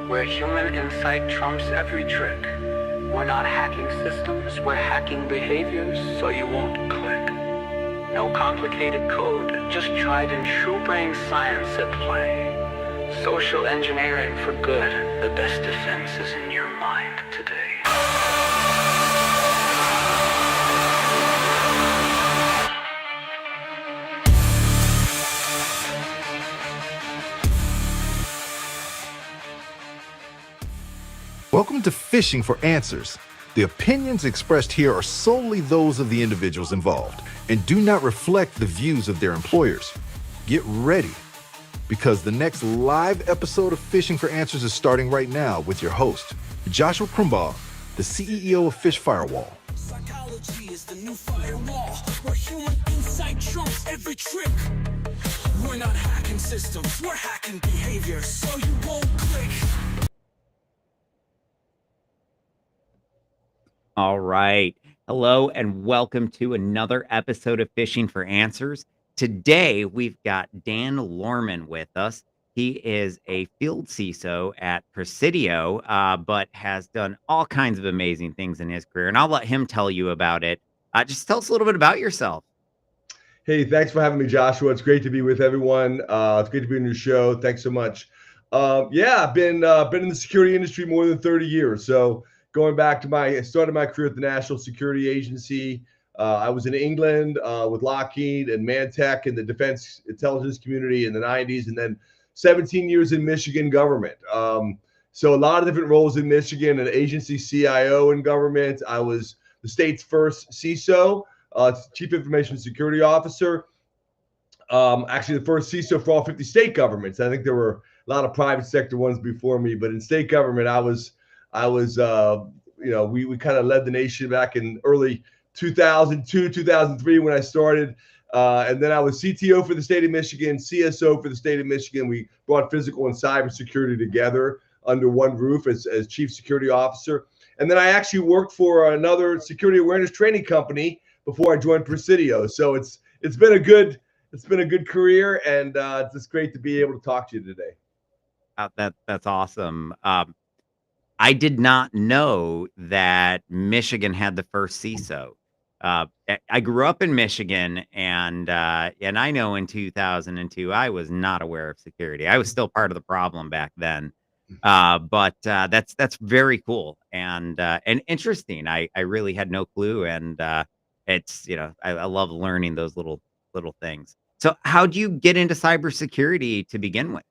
where human insight trumps every trick. We're not hacking systems, we're hacking behaviors so you won't click. No complicated code, just tried and true brain science at play. Social engineering for good, the best defense is in your mind today. Welcome to Phishing for Answers. The opinions expressed here are solely those of the individuals involved and do not reflect the views of their employers. Get ready, because the next live episode of Phishing for Answers is starting right now with your host, Joshua Crumbaugh, the CEO of Firewall. Psychology is the new firewall, where human insight trumps every trick. We're not hacking systems, we're hacking behavior so you won't click. All right. Hello and welcome to another episode of Phishing for Answers. Today, we've got Dan Lohrmann with us. He is a field CISO at Presidio, but has done all kinds of amazing things in his career. And I'll let him tell you about it. Just tell us a little bit about yourself. Hey, thanks for having me, Joshua. It's great to be with everyone. It's great to be on your show. Thanks so much. I've been in the security industry more than 30 years. So going back to I started my career at the National Security Agency. I was in England with Lockheed and Mantech in the defense intelligence community in the 90s, and then 17 years in Michigan government. So a lot of different roles in Michigan, an agency CIO in government. I was the state's first CISO, Chief Information Security Officer. Actually, the first CISO for all 50 state governments. I think there were a lot of private sector ones before me, but in state government, we kind of led the nation back in early 2002, 2003 when I started. And then I was CTO for the state of Michigan, CSO for the state of Michigan. We brought physical and cybersecurity together under one roof as chief security officer. And then I actually worked for another security awareness training company before I joined Presidio. So it's been a good career, and it's just great to be able to talk to you today. That's awesome. I did not know that Michigan had the first CISO. I grew up in Michigan, and I know in 2002 I was not aware of security. I was still part of the problem back then. But that's very cool and interesting. I really had no clue, and it's I love learning those little things. So how do you get into cybersecurity to begin with?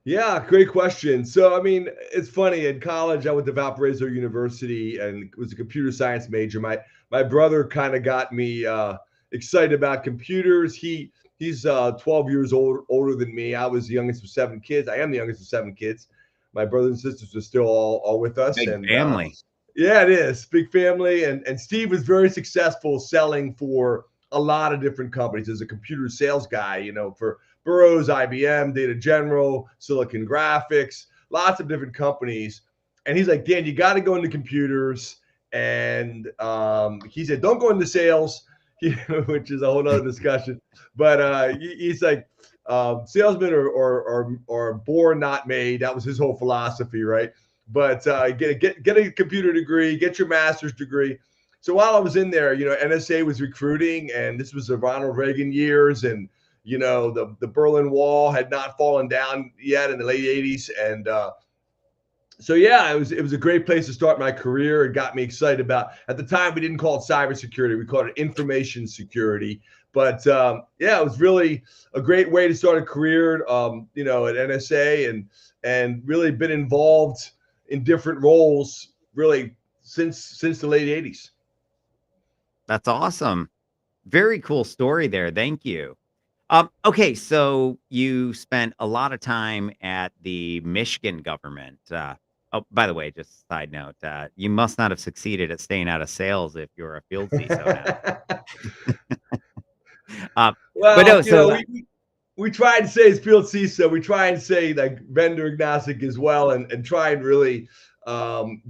Yeah, great question. So, I mean, it's funny. In college, I went to Valparaiso University and was a computer science major. My brother kind of got me excited about computers. He's 12 years older than me. I was the youngest of 7 kids. I am the youngest of 7 kids. My brothers and sisters are still all with us. Big family. Yeah, it is. Big family. And Steve was very successful selling for a lot of different companies as a computer sales guy, for Burroughs, IBM, Data General, Silicon Graphics, lots of different companies. And he's like, Dan, you got to go into computers. And he said, don't go into sales, which is a whole other discussion. But he's like, salesmen are born, not made. That was his whole philosophy, right? But get a computer degree, get your master's degree. So while I was in there, NSA was recruiting, and this was the Ronald Reagan years, and the Berlin Wall had not fallen down yet in the late 80s. And it was a great place to start my career. It got me excited about, at the time, we didn't call it cybersecurity. We called it information security. But it was really a great way to start a career, at NSA, and really been involved in different roles really since the late 80s. That's awesome. Very cool story there. Thank you. Okay, so you spent a lot of time at the Michigan government. By the way, just a side note, you must not have succeeded at staying out of sales if you're a field CISO now. We try and say as field CISO, we try and say like vendor agnostic as well, and try and really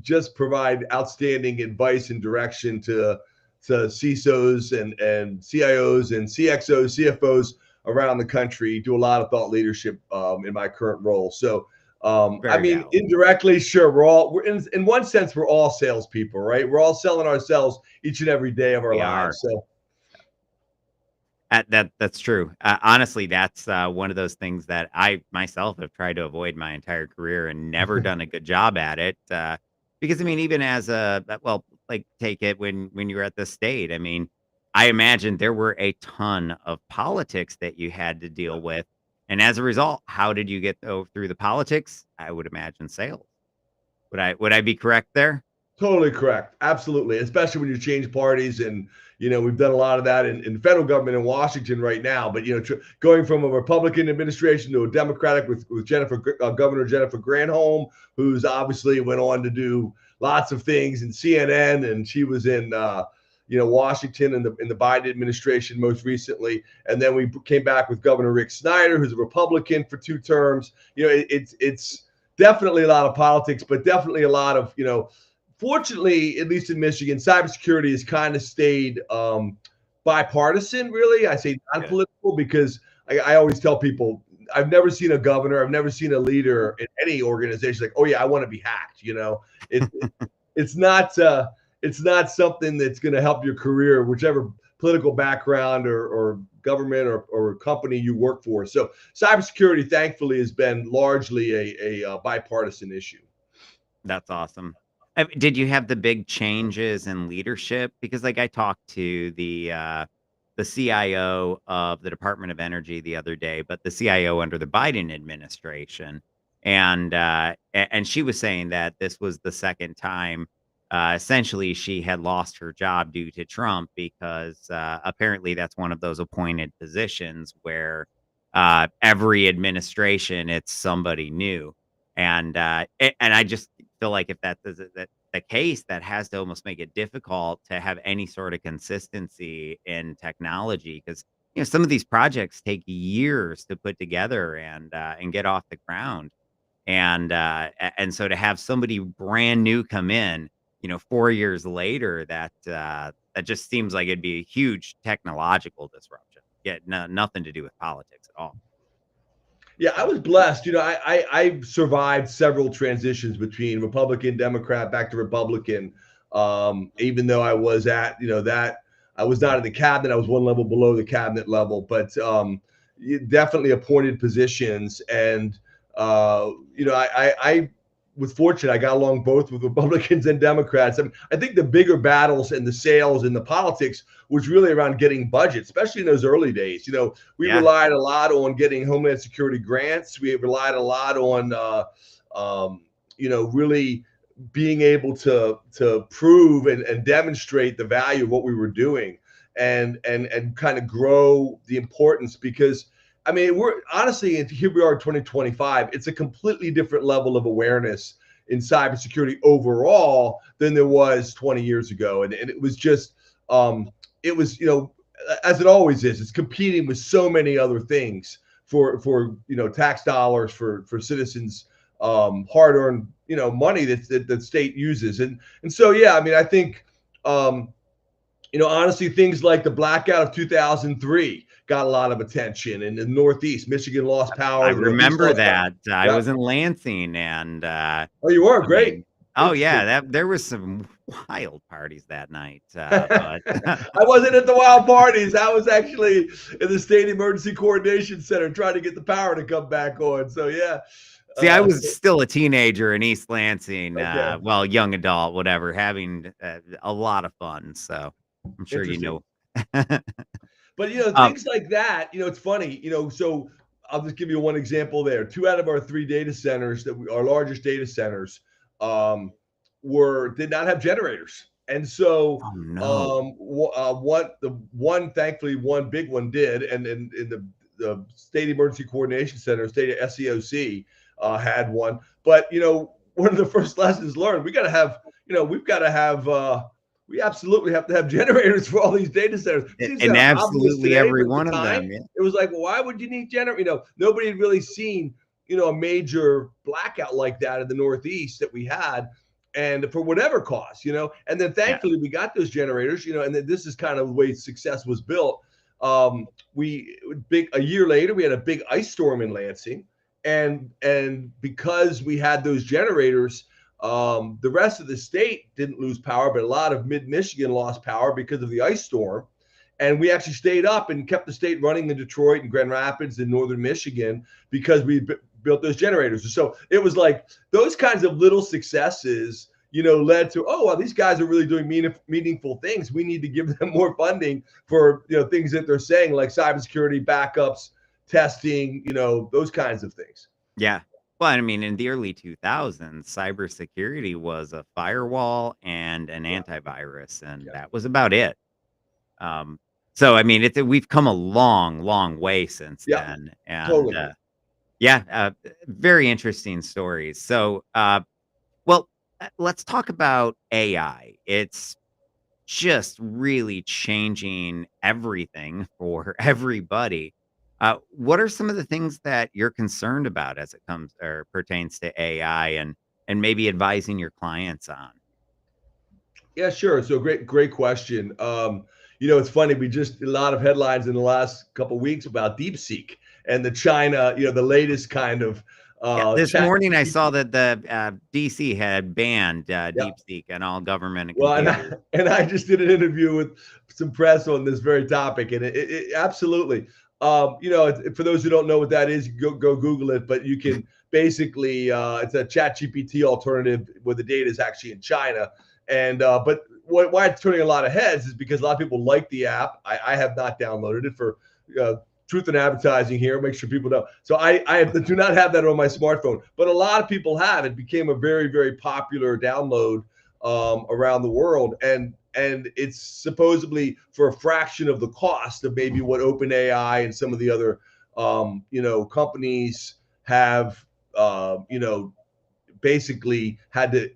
just provide outstanding advice and direction to CISOs and CIOs and CXOs, CFOs around the country. Do a lot of thought leadership in my current role. So I Very mean, valid. indirectly, sure, we're in one sense, we're all salespeople, right? We're all selling ourselves each and every day of our We are. lives. So That's true. Honestly, that's one of those things that I myself have tried to avoid my entire career and never done a good job at it. Because I mean, even as a well, like take it when you were at the state. I mean, I imagine there were a ton of politics that you had to deal with, and as a result, how did you get through the politics? I would imagine sales. Would I be correct there? totally correct. Absolutely. Especially when you change parties. And, we've done a lot of that in federal government in Washington right now. But, going from a Republican administration to a Democratic with Governor Jennifer Granholm, who's obviously went on to do lots of things in CNN. And she was in, Washington in the Biden administration most recently. And then we came back with Governor Rick Snyder, who's a Republican for 2 terms. It's definitely a lot of politics, but definitely a lot of, fortunately, at least in Michigan, cybersecurity has kind of stayed bipartisan, really. I say Good. non-political because I always tell people I've never seen a governor, I've never seen a leader in any organization like, oh yeah, I want to be hacked. It, it's not something that's going to help your career, whichever political background or government or company you work for. So cybersecurity, thankfully, has been largely a bipartisan issue. That's awesome. Did you have the big changes in leadership? Because like I talked to the CIO of the Department of Energy the other day, but the CIO under the Biden administration, and she was saying that this was the second time, essentially, she had lost her job due to Trump because apparently that's one of those appointed positions where every administration it's somebody new, and I just feel like if that the case, that has to almost make it difficult to have any sort of consistency in technology because some of these projects take years to put together and get off the ground, and so to have somebody brand new come in, 4 years later, that just seems like it'd be a huge technological disruption. Yeah, nothing to do with politics at all. Yeah, I So was blessed. I survived several transitions between Republican, Democrat, back to Republican. Even though I was at, that I was not in the cabinet, I was one level below the cabinet level, but definitely appointed positions. And I was fortunate. I got along both with Republicans and Democrats. I mean, I think the bigger battles and the sales and the politics was really around getting budget, especially in those early days. We yeah, relied a lot on getting Homeland Security grants. We relied a lot on, really being able to prove and demonstrate the value of what we were doing, and kind of grow the importance. Because I mean, we're honestly, here we are in 2025. It's a completely different level of awareness in cybersecurity overall than there was 20 years ago. And it was just, it was, as it always is, it's competing with so many other things for tax dollars for citizens, hard-earned, money that the state uses. And so, yeah, I mean, I think, honestly, things like the blackout of 2003 got a lot of attention. In the Northeast, Michigan lost I power. The Northeast remember lost power. that. I Yeah. was in Lansing, and Oh, you were I great. mean, oh yeah, Interesting. that there was some wild parties that night, but I wasn't at the wild parties. I was actually in the State Emergency Coordination Center trying to get the power to come back on. So, yeah. see, I So, was still a teenager in East Lansing, okay. well, young adult, whatever, having a lot of fun. So I'm sure you Interesting. know. But um, things like that, it's funny, so I'll just give you one example there. 2 out of our 3 data centers our largest data centers, did not have generators. And so oh no, thankfully one big one did, and in the State Emergency Coordination Center, state SEOC, had one. But one of the first lessons learned, we absolutely have to have generators for all these data centers. It seems and kind of obvious absolutely today, every but at one the of time, them. Yeah. it was like, well, why would you need generators? Nobody had really seen, a major blackout like that in the Northeast that we had, and for whatever cause, And then Yeah. thankfully we got those generators, and then this is kind of the way success was built. A year later, we had a big ice storm in Lansing. and because we had those generators, the rest of the state didn't lose power, but a lot of mid-Michigan lost power because of the ice storm. And we actually stayed up and kept the state running in Detroit and Grand Rapids and northern Michigan because we built those generators. So it was like those kinds of little successes, led to, oh, well, these guys are really doing meaningful things. We need to give them more funding for, things that they're saying, like cybersecurity, backups, testing, those kinds of things. Yeah. Well, I mean, in the early 2000s, cybersecurity was a firewall and an antivirus, and that was about it. So, I mean, we've come a long, long way since then. And totally. Very interesting stories. So, let's talk about AI. It's just really changing everything for everybody. What are some of the things that you're concerned about as it comes or pertains to AI and maybe advising your clients on? Yeah, sure. So great question. It's funny. We just a lot of headlines in the last couple of weeks about DeepSeek and the China, the latest kind of. This morning I saw that the DC had banned DeepSeek and all government. Well, and I just did an interview with some press on this very topic, and it absolutely. For those who don't know what that is, go Google it. But you can basically, it's a ChatGPT alternative where the data is actually in China. And but why it's turning a lot of heads is because a lot of people like the app. I have not downloaded it for truth in advertising here. Make sure people know. So I do not have that on my smartphone, but a lot of people have. It became a very, very popular download around the world, and it's supposedly for a fraction of the cost of maybe what OpenAI and some of the other companies have basically had to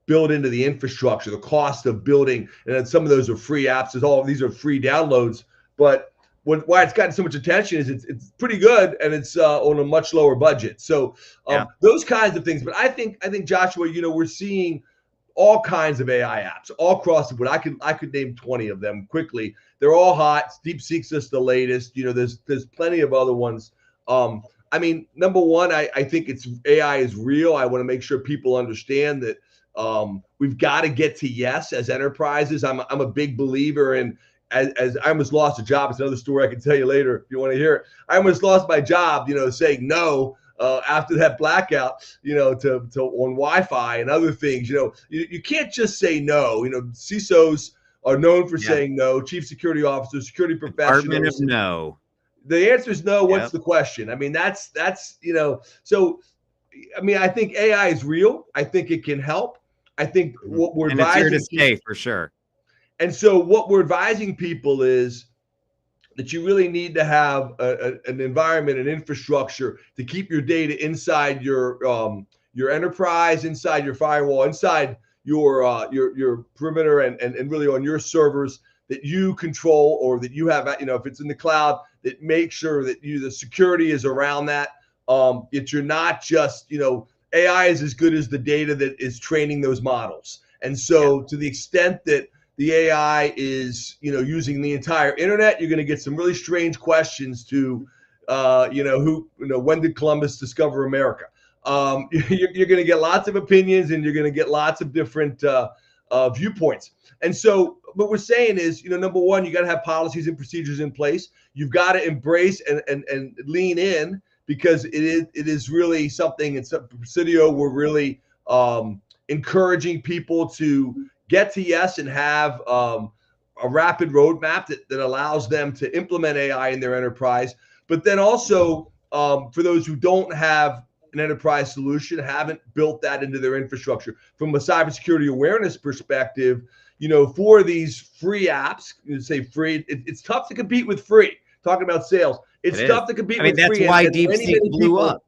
build into the infrastructure, the cost of building. And then some of those are free apps. All of these are free downloads, but why it's gotten so much attention is it's pretty good, and it's on a much lower budget. So those kinds of things. But I think Joshua, we're seeing all kinds of AI apps all across the board. I could name 20 of them quickly. They're all hot. DeepSeek's just the latest. There's plenty of other ones. I mean, number one, I think AI is real. I want to make sure people understand that we've got to get to yes as enterprises. I'm a big believer in. As I almost lost a job. It's another story I can tell you later if you want to hear it. I almost lost my job, saying no after that blackout, to on Wi-Fi and other things. You can't just say no. CISOs are known for saying no. Chief security officers, security professionals. Department of no. The answer is no. What's the question? I mean, that's So, I mean, I think AI is real. I think it can help. I think what we're advising, it's here to stay for sure. And so what we're advising people is that you really need to have an environment, an infrastructure to keep your data inside your enterprise, inside your firewall, inside your perimeter, and really on your servers that you control, or that you have, if it's in the cloud, that make sure that the security is around that. That you're not just, AI is as good as the data that is training those models. And so to the extent that the AI is, using the entire internet, you're going to get some really strange questions to, when did Columbus discover America? You're going to get lots of opinions, and you're going to get lots of different viewpoints. And so what we're saying is, number one, you got to have policies and procedures in place. You've got to embrace and lean in, because it is really something. It's Presidio. We're really encouraging people to get to yes and have a rapid roadmap that allows them to implement AI in their enterprise. But then also, for those who don't have an enterprise solution, haven't built that into their infrastructure, from a cybersecurity awareness perspective, for these free apps, say free, it's tough to compete with free. Talking about sales, it's tough to compete with free. That's why DeepSeek blew up.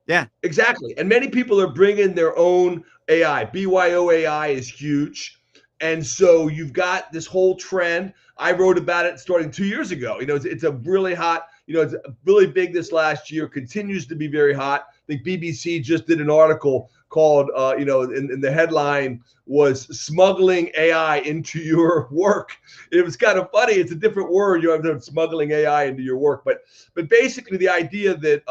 Yeah, exactly. And many people are bringing their own AI. BYO AI is huge. And so you've got this whole trend. I wrote about it starting 2 years ago. It's a really hot, it's really big this last year, continues to be very hot. I think BBC just did an article called, and the headline was "Smuggling AI into Your Work." It was kind of funny. It's a different word. You have smuggling AI into your work. But basically the idea that,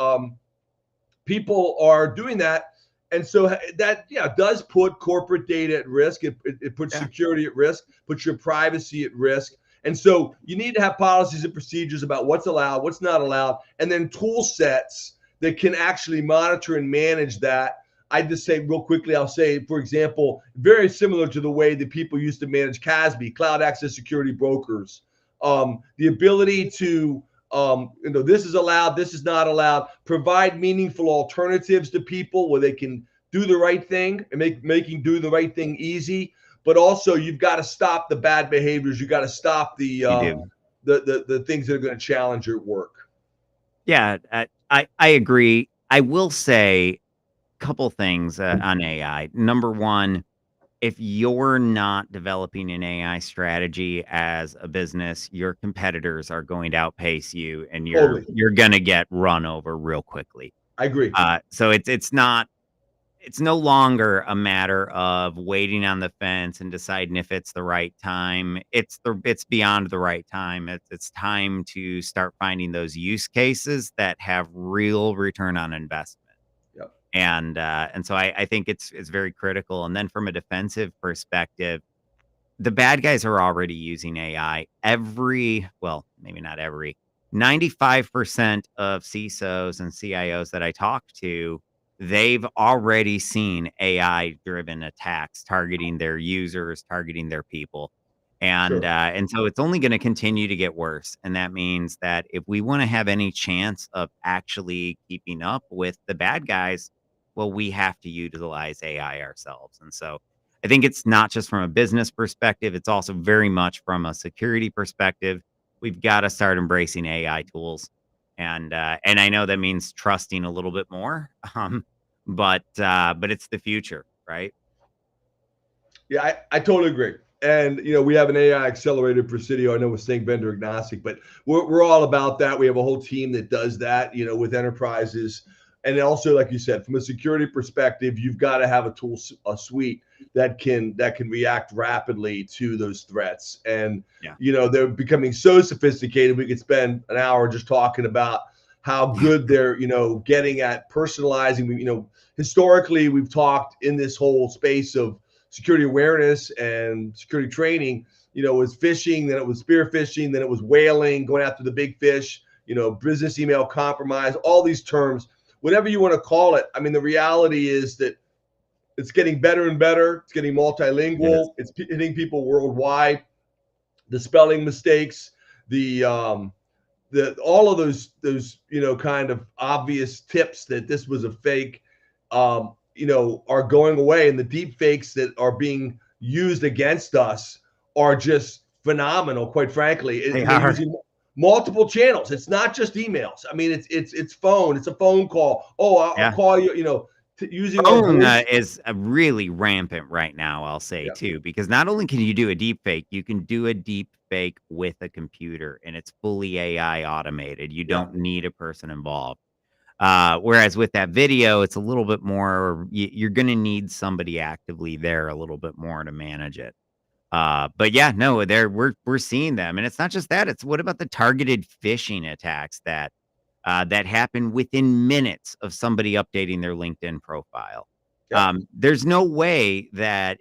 people are doing that. And so that, does put corporate data at risk. It puts security at risk, puts your privacy at risk. And so you need to have policies and procedures about what's allowed, what's not allowed, and then tool sets that can actually monitor and manage that. I just say real quickly, I'll say, for example, very similar to the way that people used to manage CASB, Cloud Access Security Brokers, the ability to, this is allowed, this is not allowed, provide meaningful alternatives to people where they can do the right thing and making do the right thing easy. But also you've got to stop the bad behaviors. You got to stop the things that are going to challenge your work. Yeah, I agree. I will say a couple things on AI. Number one, if you're not developing an AI strategy as a business, your competitors are going to outpace you, and you're going to get run over real quickly. I agree. So it's no longer a matter of waiting on the fence and deciding if it's the right time. It's beyond the right time. It's time to start finding those use cases that have real return on investment. Yep. And so I think it's very critical. And then from a defensive perspective, the bad guys are already using AI. Maybe not every, 95% of CISOs and CIOs that I talk to, they've already seen AI-driven attacks targeting their users, targeting their people. And so it's only going to continue to get worse. And that means that if we want to have any chance of actually keeping up with the bad guys, well, we have to utilize AI ourselves. And so I think it's not just from a business perspective, it's also very much from a security perspective. We've got to start embracing AI tools. And I know that means trusting a little bit more, but it's the future, right? Yeah, I totally agree. And we have an AI accelerator Presidio. I know we're saying vendor agnostic, but we're all about that. We have a whole team that does that, with enterprises. And also, like you said, from a security perspective, you've got to have a suite that can react rapidly to those threats. And they're becoming so sophisticated. We could spend an hour just talking about how good they're getting at personalizing. Historically, we've talked in this whole space of security awareness and security training. It was phishing, then it was spear phishing, then it was whaling, going after the big fish. Business email compromise, all these terms. Whatever you want to call it. I mean, the reality is that it's getting better and better. It's getting multilingual. It's hitting people worldwide. The spelling mistakes, all of those kind of obvious tips that this was a fake, are going away, and the deep fakes that are being used against us are just phenomenal. Quite frankly, they're using multiple channels. It's not just emails. I mean, it's phone. It's a phone call. Oh, I'll call you. Using phone is really rampant right now. I'll say too, because not only can you do a deep fake, you can do a deep fake with a computer, and it's fully AI automated. You don't need a person involved. Whereas with that video, it's a little bit more. You're going to need somebody actively there a little bit more to manage it. But yeah, no, we're seeing them, and it's not just that. It's what about the targeted phishing attacks that happen within minutes of somebody updating their LinkedIn profile? There's no way that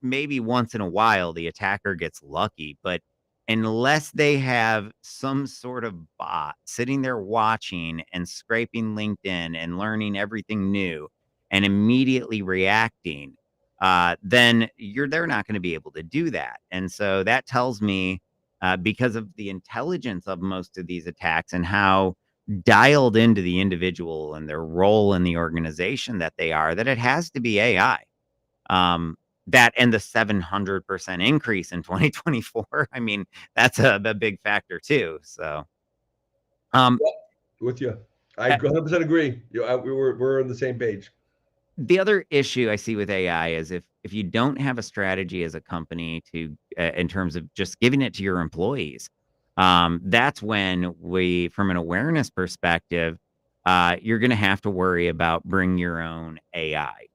maybe once in a while the attacker gets lucky, but unless they have some sort of bot sitting there watching and scraping LinkedIn and learning everything new and immediately reacting, then they're not going to be able to do that. And so that tells me, because of the intelligence of most of these attacks and how dialed into the individual and their role in the organization that they are, that it has to be AI. That and the 700% increase in 2024. I mean, that's a big factor too. So, with you, I 100% agree. We're on the same page. The other issue I see with AI is if you don't have a strategy as a company to in terms of just giving it to your employees, that's when from an awareness perspective, you're going to have to worry about bring your own AI,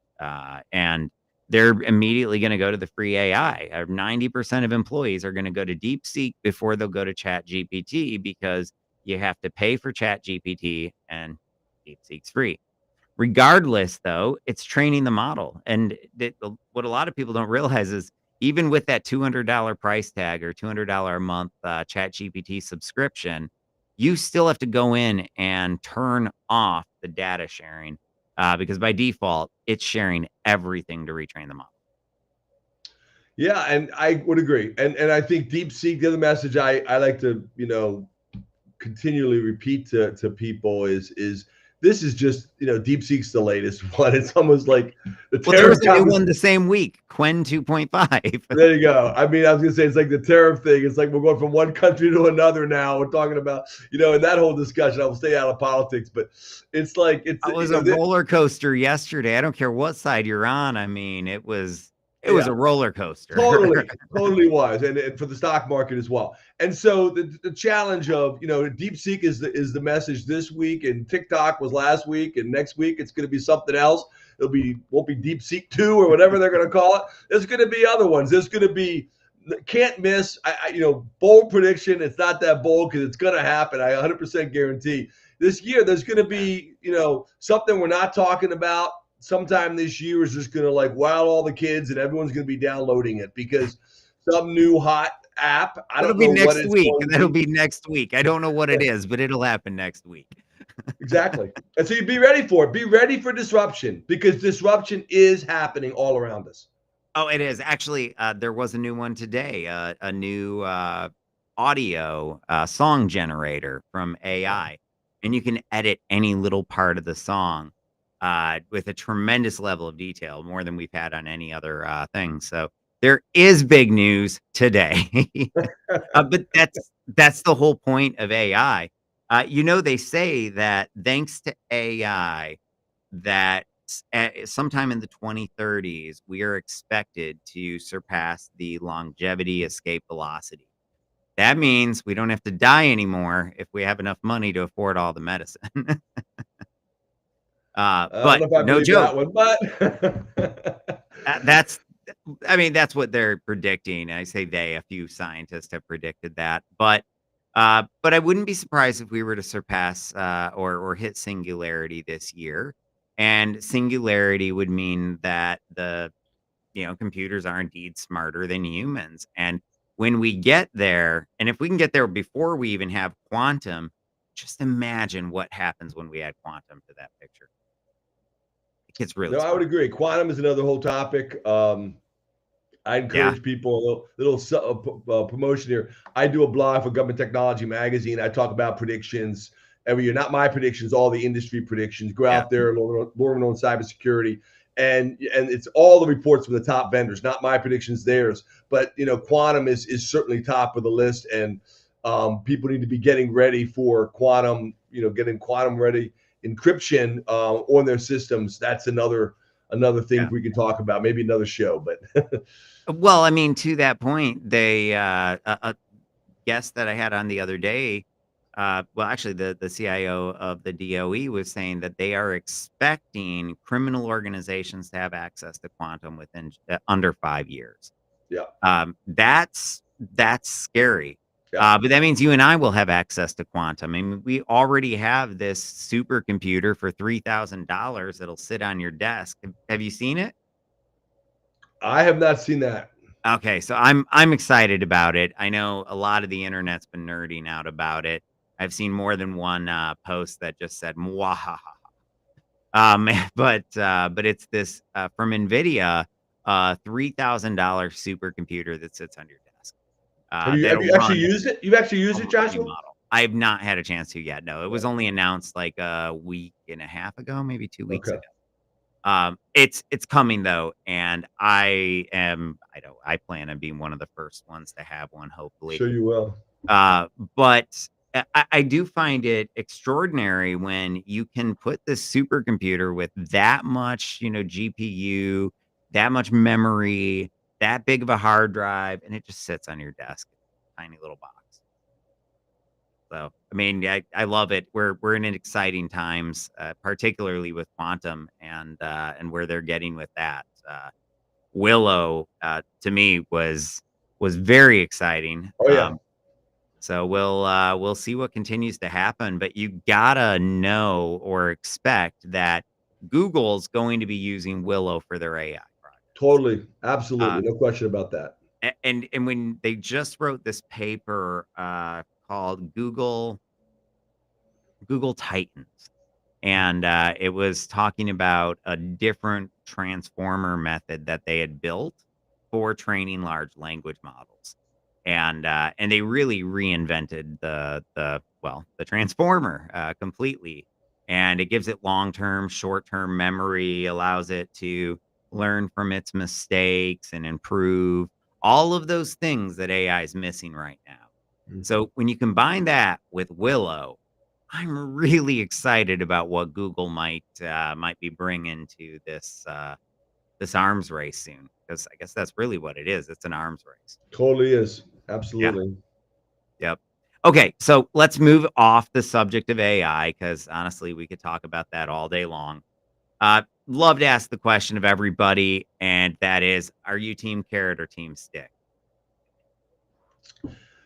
and they're immediately going to go to the free AI. 90% of employees are going to go to DeepSeek before they'll go to ChatGPT, because you have to pay for ChatGPT and DeepSeek's free. Regardless, though, it's training the model. And what a lot of people don't realize is even with that $200 price tag or $200 a month ChatGPT subscription, you still have to go in and turn off the data sharing because by default, it's sharing everything to retrain the model. Yeah, and I would agree. And I think DeepSeek, the other message I like to, continually repeat to people is this is just, DeepSeek's the latest one. It's almost like the Well, there was tariff a new one the same week, Quen 2.5. There you go. I mean, I was gonna say it's like the tariff thing. It's like we're going from one country to another now. We're talking about, in that whole discussion. I will stay out of politics, but it's like It was a roller coaster yesterday. I don't care what side you're on. I mean, it was a roller coaster. Totally was, and for the stock market as well. And so the challenge of DeepSeek is the message this week, and TikTok was last week, and next week it's going to be something else. Won't be DeepSeek 2 or whatever they're going to call it. There's going to be other ones. There's going to be can't miss. Bold prediction. It's not that bold because it's going to happen. I 100% guarantee this year there's going to be something we're not talking about. Sometime this year is just going to wow all the kids and everyone's going to be downloading it because some new hot app. That'll be next week. That'll be next week. I don't know what it is, but it'll happen next week. Exactly. And so you be ready for it. Be ready for disruption because disruption is happening all around us. Oh, it is. Actually, there was a new one today, a new audio song generator from AI. And you can edit any little part of the song with a tremendous level of detail, more than we've had on any other thing. So there is big news today. But that's the whole point of AI. They say that thanks to AI, that sometime in the 2030s, we are expected to surpass the longevity escape velocity. That means we don't have to die anymore if we have enough money to afford all the medicine. But no joke. That one, but that's what they're predicting. I say they, a few scientists have predicted that, but I wouldn't be surprised if we were to surpass or hit singularity this year. And singularity would mean that the computers are indeed smarter than humans. And when we get there, and if we can get there before we even have quantum, just imagine what happens when we add quantum to that picture. It gets really I would agree. Quantum is another whole topic. I encourage people, a little promotion here. I do a blog for Government Technology Magazine. I talk about predictions every year. Not my predictions, all the industry predictions. Go out there, Lohrmann on cybersecurity. And it's all the reports from the top vendors, not my predictions, theirs. But, quantum is certainly top of the list. And people need to be getting ready for quantum, getting quantum ready encryption on their systems. That's another thing we can talk about, maybe another show. But well, I mean, to that point, they a guest that I had on the other day, actually the CIO of the DOE was saying that they are expecting criminal organizations to have access to quantum within under 5 years. Yeah. That's scary. Yeah. But that means you and I will have access to quantum. I mean, we already have this supercomputer for $3,000 that'll sit on your desk. Have you seen it? I have not seen that. Okay, so I'm excited about it. I know a lot of the internet's been nerding out about it. I've seen more than one post that just said "mwahaha." But it's this from NVIDIA, $3,000 supercomputer that sits on your desk. Have you actually used it? You've actually used it, Joshua? I have not had a chance to yet. No, it was only announced like a week and a half ago, maybe 2 weeks ago. It's coming though, and I plan on being one of the first ones to have one, hopefully. Sure you will. But I do find it extraordinary when you can put this supercomputer with that much, GPU, that much memory, that big of a hard drive, and it just sits on your desk, tiny little box. So, I mean, I love it. We're in exciting times, particularly with quantum and where they're getting with that. Willow, to me, was very exciting. Oh yeah. So we'll see what continues to happen, but you gotta know or expect that Google's going to be using Willow for their AI projects. Totally. Uh, Absolutely. No question about that. and when they just wrote this paper called Google Titans, and it was talking about a different transformer method that they had built for training large language models, and they really reinvented the transformer completely, and it gives it long term, short term memory, allows it to learn from its mistakes and improve all of those things that AI is missing right now. Mhm. So when you combine that with Willow, I'm really excited about what Google might be bringing to this arms race soon, because I guess that's really what it is. It's an arms race. Totally is. Yeah. Absolutely. Yep. Okay, so let's move off the subject of AI because honestly, we could talk about that all day long. Love to ask the question of everybody, and that is, are you team carrot or team stick?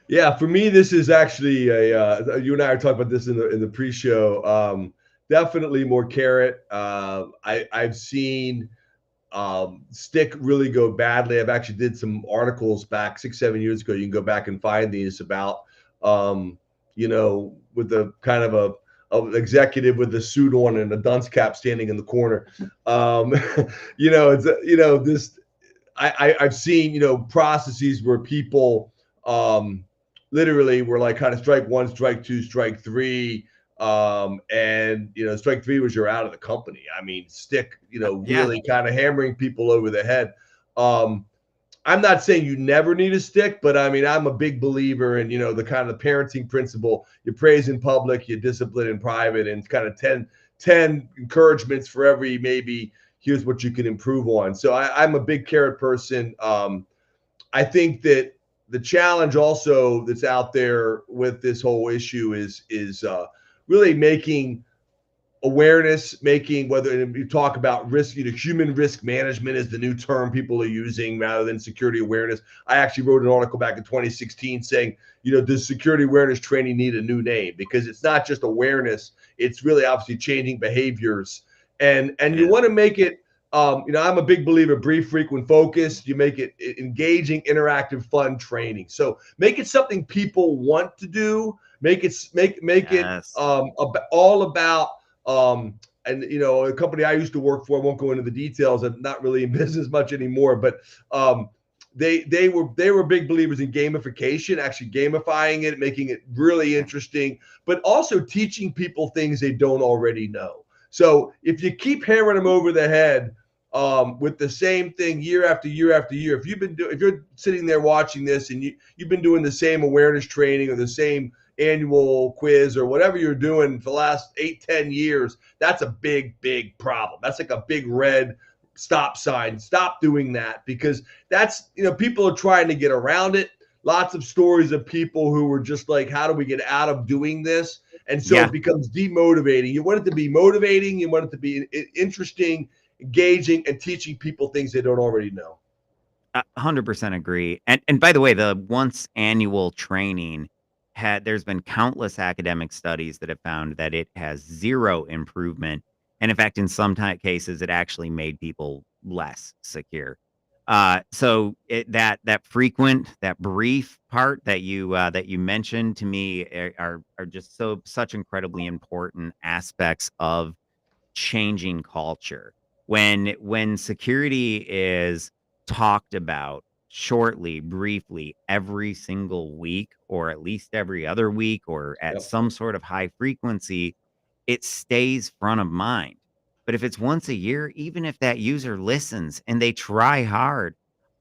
Yeah, for me, this is actually a. You and I are talking about this in the pre-show. Definitely more carrot. I've seen stick really go badly. I've actually did some articles back 6, 7 years ago. You can go back and find these about, with the kind of a executive with a suit on and a dunce cap standing in the corner. It's this. I've seen processes where people literally were like kind of strike one, strike two, strike three, and strike three was you're out of the company. I mean, stick Yeah, really kind of hammering people over the head. um I'm not saying you never need a stick, but I mean, I'm a big believer in, the kind of parenting principle. You praise in public, you discipline in private, and kind of 10 encouragements for every maybe here's what you can improve on. So I'm a big carrot person. I think that the challenge also that's out there with this whole issue is really making awareness, making whether you talk about risk, human risk management is the new term people are using rather than security awareness. I actually wrote an article back in 2016 saying, does security awareness training need a new name? Because it's not just awareness, it's really obviously changing behaviors. And it you is. want to make it I'm a big believer brief, frequent, focused. You make it engaging, interactive, fun training. So make it something people want to do. Make it Yes. all about and a company I used to work for, I won't go into the details. I'm not really in business much anymore, but they were big believers in gamification, actually gamifying it, making it really Yeah. interesting, but also teaching people things they don't already know. So if you keep hammering them over the head with the same thing year after year after year, if you're sitting there watching this and you've been doing the same awareness training or the same annual quiz or whatever you're doing for the last 8, 10 years, that's a big problem. That's like a big red stop sign. Stop doing that, because that's, people are trying to get around it. Lots of stories of people who were just like, how do we get out of doing this? And so Yeah. it becomes demotivating. You want it to be motivating, you want it to be interesting, engaging, and teaching people things they don't already know. 100% agree. And by the way, the once annual training there's been countless academic studies that have found that it has zero improvement. And in fact, in some cases, it actually made people less secure. That frequent, that brief part that you mentioned to me are just such incredibly important aspects of changing culture. When security is talked about shortly, briefly, every single week, or at least every other week, or at Yep. some sort of high frequency, it stays front of mind. But if it's once a year, even if that user listens and they try hard,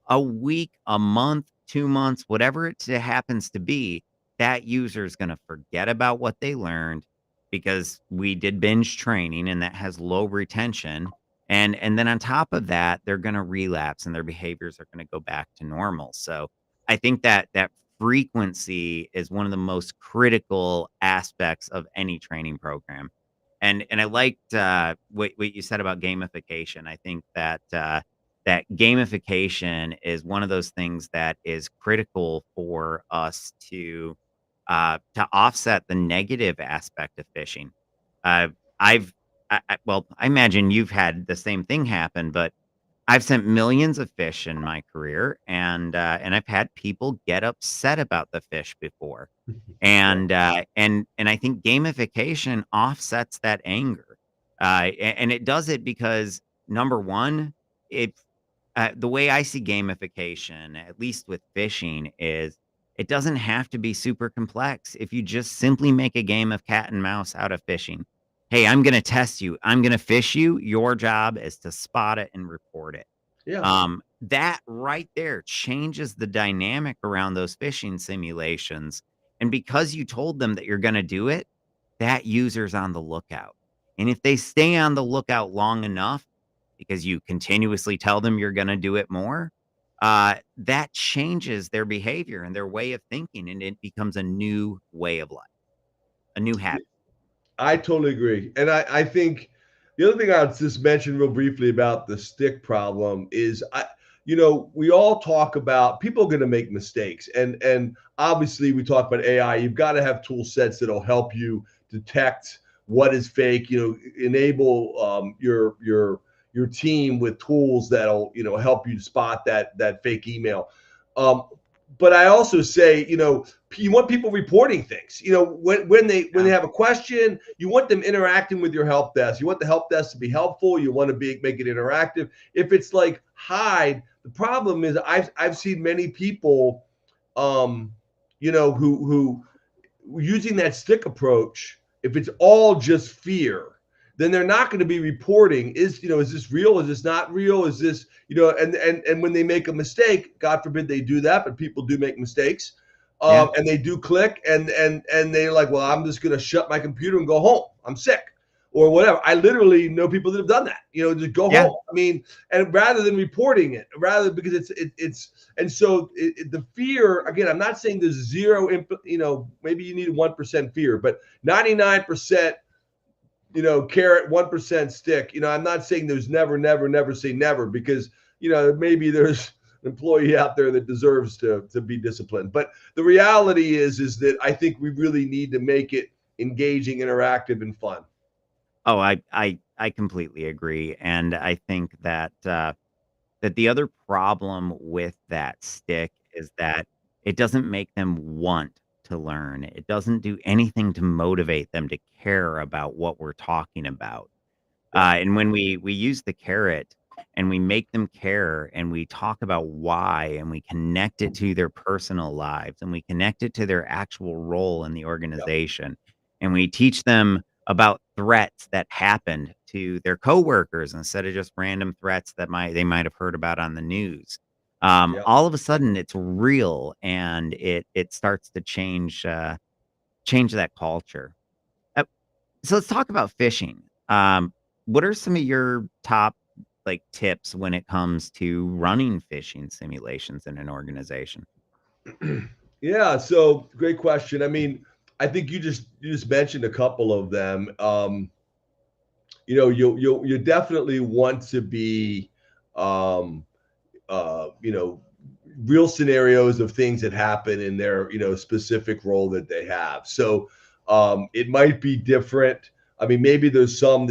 a week, a month, 2 months, whatever it happens to be, that user is going to forget about what they learned because we did binge training and that has low retention. And then on top of that, they're going to relapse and their behaviors are going to go back to normal. So I think that frequency is one of the most critical aspects of any training program. And I liked what you said about gamification. I think that gamification is one of those things that is critical for us to offset the negative aspect of phishing. Uh, I've well, I imagine you've had the same thing happen, but I've sent millions of fish in my career, and I've had people get upset about the fish before. Yeah. And I think gamification offsets that anger. And it does it because number one, it the way I see gamification, at least with phishing, is it doesn't have to be super complex. If you just simply make a game of cat and mouse out of phishing, hey, I'm going to test you. I'm going to fish you. Your job is to spot it and report it. Yeah. That right there changes the dynamic around those phishing simulations. And because you told them that you're going to do it, that user's on the lookout. And if they stay on the lookout long enough, because you continuously tell them you're going to do it more, that changes their behavior and their way of thinking. And it becomes a new way of life, a new habit. I totally agree. And I think the other thing I'll just mention real briefly about the stick problem is we all talk about people are going to make mistakes. And obviously we talk about AI. You've got to have tool sets that'll help you detect what is fake, enable your team with tools that'll, help you spot that fake email. But I also say, you want people reporting things. When they have a question, you want them interacting with your help desk. You want the help desk to be helpful. You want to make it interactive. If it's like hide, the problem is I've seen many people, who using that stick approach. If it's all just fear, then they're not going to be reporting. Is this real? Is this not real? Is this, and when they make a mistake, God forbid they do that, but people do make mistakes. And they do click and they're like, well, I'm just going to shut my computer and go home. I'm sick or whatever. I literally know people that have done that, just go home. I mean, and rather than reporting it, because and so the fear, again, I'm not saying there's zero, maybe you need 1% fear, but 99%, carrot, 1% stick. I'm not saying there's never say never, because, maybe there's an employee out there that deserves to be disciplined. But the reality is that I think we really need to make it engaging, interactive, and fun. Oh, I completely agree. And I think that that the other problem with that stick is that it doesn't make them want to learn. It doesn't do anything to motivate them to care about what we're talking about. And when we use the carrot and we make them care and we talk about why and we connect it to their personal lives and we connect it to their actual role in the organization and we teach them about threats that happened to their coworkers instead of just random threats that they might have heard about on the news. Yeah. All of a sudden it's real and it starts to change that culture. So let's talk about phishing. What are some of your top tips when it comes to running phishing simulations in an organization? Yeah. So great question. I mean, I think you just mentioned a couple of them. You definitely want to be, real scenarios of things that happen in their, specific role that they have. So it might be different. I mean, maybe there's some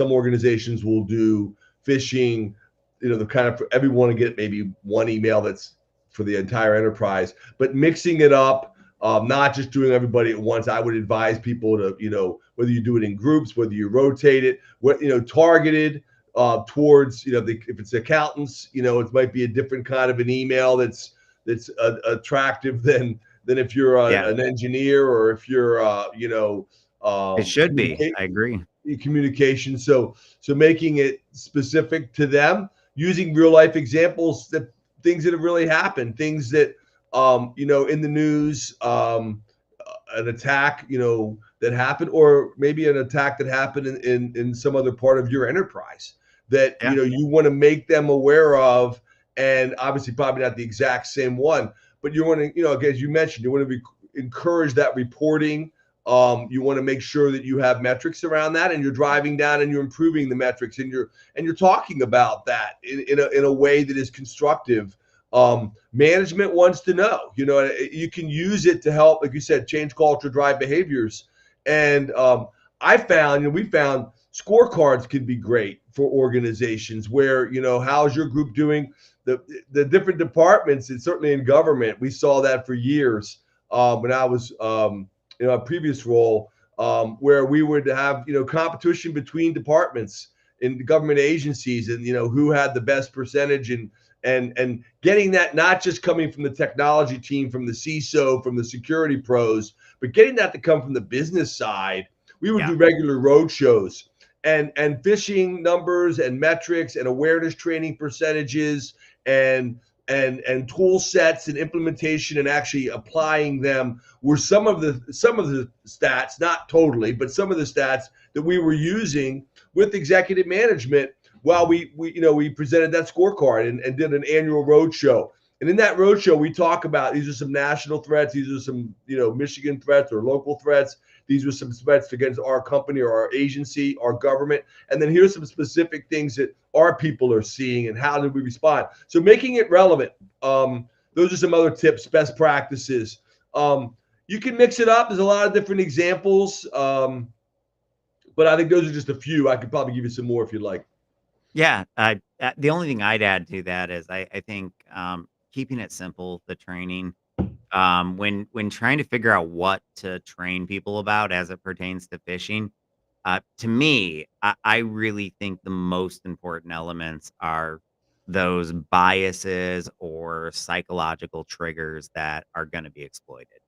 organizations will do phishing, the kind of everyone to get maybe one email that's for the entire enterprise, but mixing it up, not just doing everybody at once. I would advise people to, whether you do it in groups, whether you rotate it, targeted towards, if it's accountants, it might be a different kind of an email that's attractive than if you're an engineer or if you're, It should be. I agree. Communication. So making it specific to them, using real life examples, that things that have really happened, things that, in the news, an attack, that happened, or maybe an attack that happened in some other part of your enterprise that, you want to make them aware of. And obviously probably not the exact same one, but you want to, as you mentioned, you want to encourage that reporting. You want to make sure that you have metrics around that, and you're driving down and you're improving the metrics, and you're talking about that in a way that is constructive. Management wants to know, you can use it to help, like you said, change culture, drive behaviors. And we found Scorecards could be great for organizations where, how's your group doing? The different departments, and certainly in government, we saw that for years when I was in a previous role, where we would have, competition between departments in government agencies, and, who had the best percentage, and getting that not just coming from the technology team, from the CISO, from the security pros, but getting that to come from the business side. We would do regular road shows and phishing numbers and metrics and awareness training percentages and tool sets and implementation and actually applying them were some of the stats, not totally, but some of the stats that we were using with executive management while we presented that scorecard and did an annual roadshow. And in that roadshow, we talk about, these are some national threats, these are some, Michigan threats or local threats. These were some threats against our company or our agency, our government. And then here's some specific things that our people are seeing and how did we respond. So making it relevant. Those are some other tips, best practices. You can mix it up. There's a lot of different examples. But I think those are just a few. I could probably give you some more if you'd like. Yeah. The only thing I'd add to that is I think keeping it simple, the training. When trying to figure out what to train people about as it pertains to phishing, to me, I really think the most important elements are those biases or psychological triggers that are going to be exploited.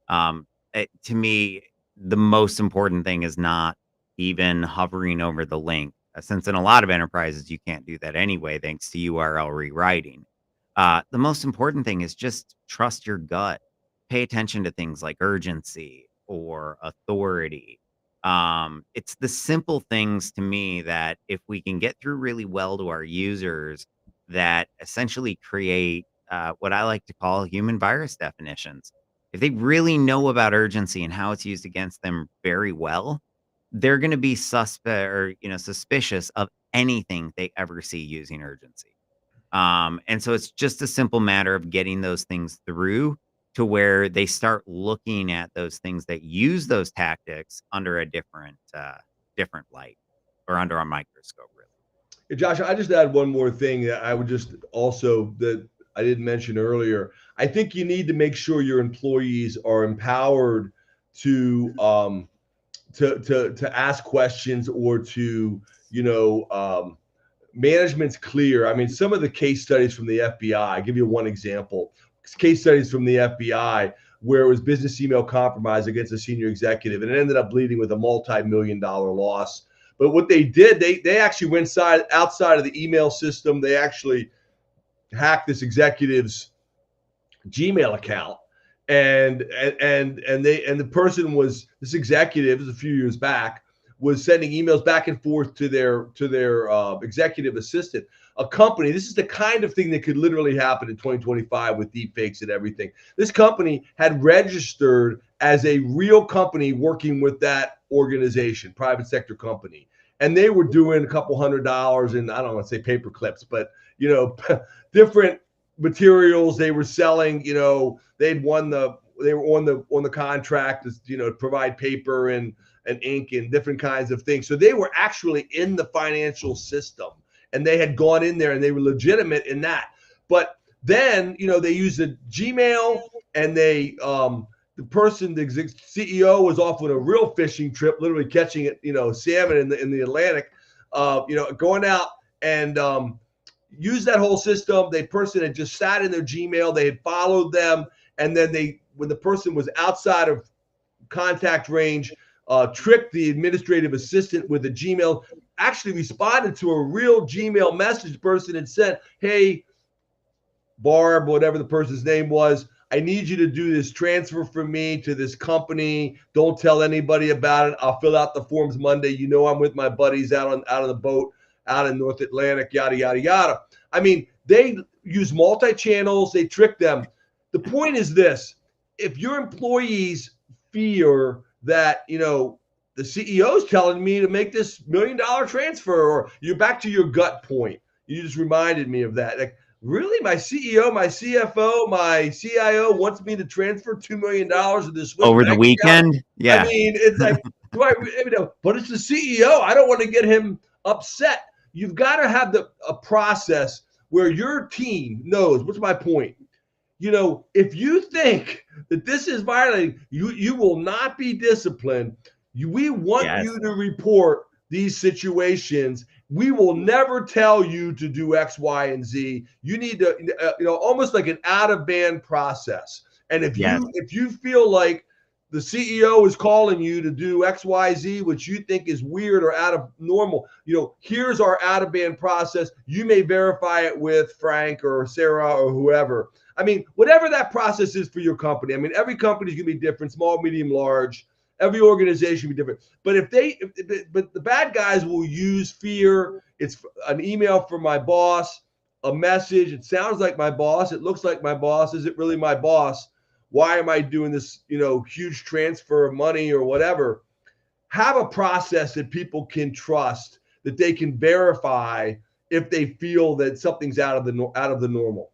To me, the most important thing is not even hovering over the link, since in a lot of enterprises, you can't do that anyway, thanks to URL rewriting. The most important thing is just trust your gut. Pay attention to things like urgency or authority. It's the simple things to me that if we can get through really well to our users, that essentially create what I like to call human virus definitions. If they really know about urgency and how it's used against them very well, they're going to be suspicious of anything they ever see using urgency. And so it's just a simple matter of getting those things through to where they start looking at those things that use those tactics under a different light or under a microscope, really. Hey, Josh, I just add one more thing that I would just also that I didn't mention earlier. I think you need to make sure your employees are empowered to ask questions or to, management's clear. I mean, some of the case studies from the FBI, I'll give you one example. Case studies from the FBI where it was business email compromise against a senior executive, and it ended up leading with a multi-million-dollar loss. But what they did, they actually went outside of the email system. They actually hacked this executive's Gmail account, and the person was, this executive, this was a few years back, was sending emails back and forth to their executive assistant. A company, this is the kind of thing that could literally happen in 2025 with deepfakes and everything. This company had registered as a real company working with that organization, private sector company. And they were doing a couple $100 in, I don't want to say paper clips, but, different materials they were selling. They were on the contract to provide paper and ink and different kinds of things. So they were actually in the financial system, and they had gone in there and they were legitimate in that. But then, they used a Gmail, and they, the CEO was off on a real fishing trip, literally catching it, salmon in the Atlantic, going out and used that whole system. The person had just sat in their Gmail, they had followed them, and then when the person was outside of contact range, tricked the administrative assistant with a Gmail, actually responded to a real Gmail message person and said, "Hey, Barb," whatever the person's name was, "I need you to do this transfer for me to this company. Don't tell anybody about it. I'll fill out the forms Monday. I'm with my buddies out on the boat out in North Atlantic, yada, yada, yada." I mean, they use multi-channels. They trick them. The point is this. If your employees fear that, the CEO's telling me to make this $1 million transfer, or you're back to your gut point. You just reminded me of that. Like, really? My CEO, my CFO, my CIO wants me to transfer $2 million of this over the weekend? Yeah. I mean, it's like, Right, but it's the CEO. I don't want to get him upset. You've got to have a process where your team knows. What's my point? If you think that this is violating, you will not be disciplined. We want Yes. you to report these situations. We will never tell you to do X, Y, and Z. You need to, almost like an out of band process. And if Yes. you feel like the CEO is calling you to do X, Y, Z, which you think is weird or out of normal, here's our out of band process. You may verify it with Frank or Sarah or whoever. I mean, whatever that process is for your company. I mean, every company is going to be different, small, medium, large. Every organization will be different. But the bad guys will use fear. It's an email from my boss, a message. It sounds like my boss. It looks like my boss. Is it really my boss? Why am I doing this, huge transfer of money or whatever? Have a process that people can trust, that they can verify if they feel that something's out of the normal.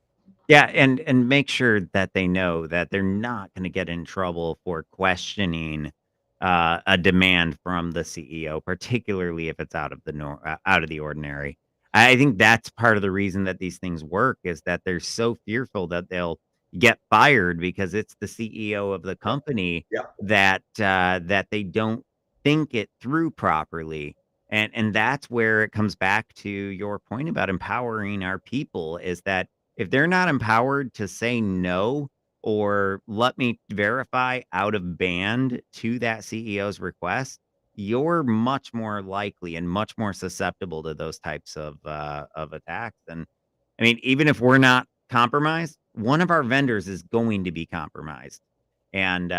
Yeah, and make sure that they know that they're not gonna get in trouble for questioning, a demand from the CEO, particularly if it's out of the ordinary. I think that's part of the reason that these things work is that they're so fearful that they'll get fired because it's the CEO of the company Yeah. that they don't think it through properly. And that's where it comes back to your point about empowering our people is that if they're not empowered to say no or let me verify out of band to that CEO's request, you're much more likely and much more susceptible to those types of attacks. And I mean, even if we're not compromised, one of our vendors is going to be compromised. And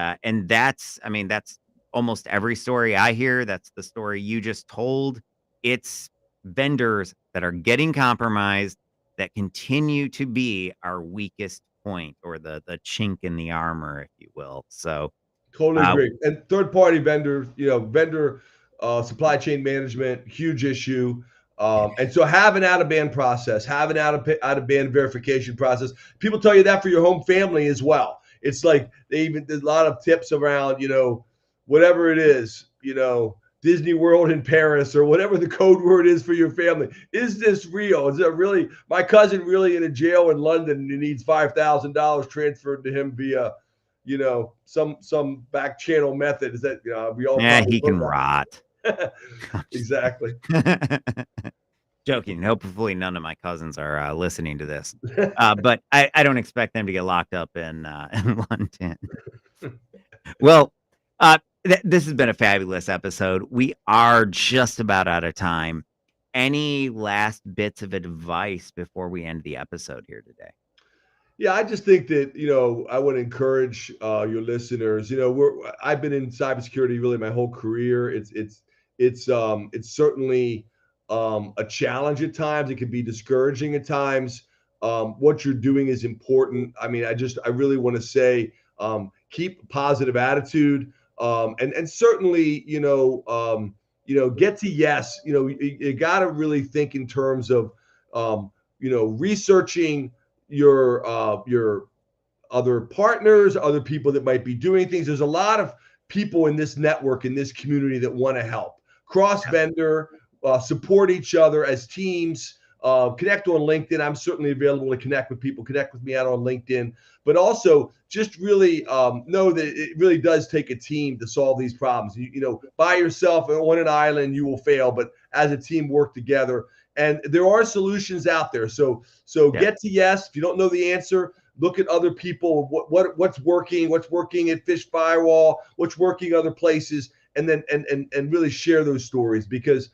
that's, I mean, that's almost every story I hear. That's the story you just told. It's vendors that are getting compromised that continue to be our weakest point or the chink in the armor, if you will. So, Totally uh, agree. And third party vendors, vendor supply chain management, huge issue. And so have an out of band process, have an out of band verification process. People tell you that for your home family as well. It's like there's a lot of tips around, whatever it is, Disney World in Paris or whatever the code word is for your family. Is this real? Is it really my cousin really in a jail in London and he needs $5,000 transferred to him via some back channel method? Is that we all yeah, probably he can rot. that. Exactly. Joking. Hopefully, none of my cousins are listening to this. But I don't expect them to get locked up in in London. Well, this has been a fabulous episode. We are just about out of time. Any last bits of advice before we end the episode here today? Yeah, I just think that I would encourage your listeners. I've been in cybersecurity really my whole career. It's certainly a challenge at times. It can be discouraging at times. What you're doing is important. I mean, I really want to say keep a positive attitude, and certainly get to yes. You got to really think in terms of researching your other partners, other people that might be doing things. There's a lot of people in this network, in this community that want to help. Cross vendor, support each other as teams. Connect on LinkedIn. I'm certainly available to connect with people. Connect with me out on LinkedIn. But also just really know that it really does take a team to solve these problems. By yourself on an island, you will fail. But as a team, work together. And there are solutions out there. So get to yes. If you don't know the answer, look at other people. What's working? What's working at Firewall? What's working other places? And then and really share those stories because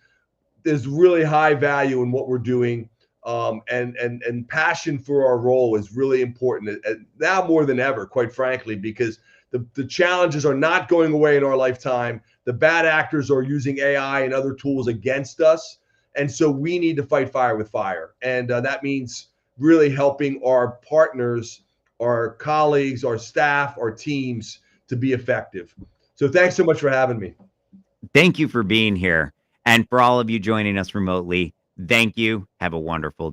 there's really high value in what we're doing. And passion for our role is really important now more than ever, quite frankly, because the challenges are not going away in our lifetime. The bad actors are using AI and other tools against us. And so we need to fight fire with fire. And that means really helping our partners, our colleagues, our staff, our teams to be effective. So thanks so much for having me. Thank you for being here. And for all of you joining us remotely, thank you. Have a wonderful day.